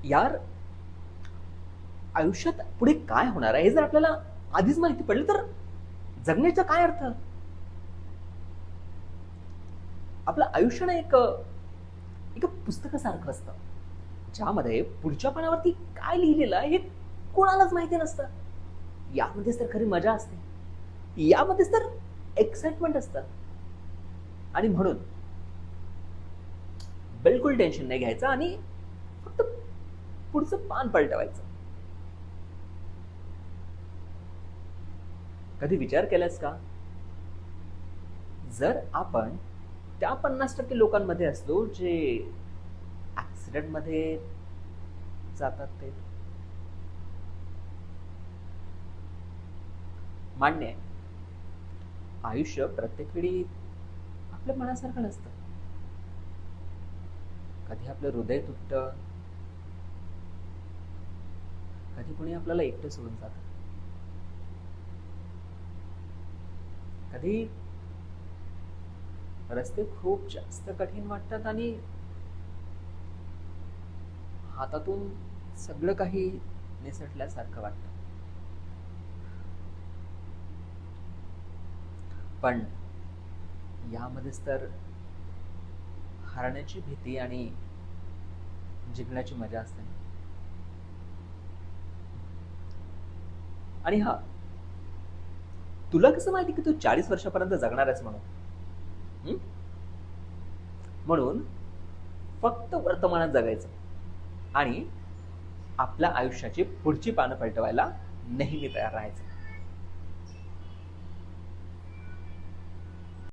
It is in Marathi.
यार, आयुष्यात पुढे काय होणार आहे हे जर आपल्याला आधीच माहिती पडलं तर जगण्याचा काय अर्थ? आपलं आयुष्य ना एका पुस्तकासारखं असतं, ज्यामध्ये पुढच्या पानावरती काय लिहिलेलं आहे हे कोणालाच माहिती नसतं. यामध्येच तर खरी मजा असते, यामध्येच तर एक्साइटमेंट असतं. आणि म्हणून बिलकुल टेन्शन नाही घ्यायचं आणि फक्त पुढचं पान पलटवायचं. कधी विचार केलास का, जर आपण त्या 50% लोकांमध्ये असलो जे ऍक्सिडेंट मध्ये जातात ते? मान्य आहे, आयुष्य प्रत्येक वेळी आपल्या मनासारखं नसतं. कधी आपलं हृदय तुटतं, कधी कोणी आपल्याला एकटं सोडून जातं, कधी रस्ते खूप जास्त कठीण वाटतात आणि हातातून सगळं काही निसटल्यासारखं वाटतं. पण यामध्येच तर हारण्याची भीती आणि जिंकण्याची मजा असते. आणि हा, तुला कसं माहिती की तू 40 वर्षापर्यंत जगणार आहेस म्हणून? हं? म्हणून फक्त वर्तमानात जगायचं आणि आपल्या आयुष्याची पुढची पानं पलटवायला नेहमी तयार राहायचं.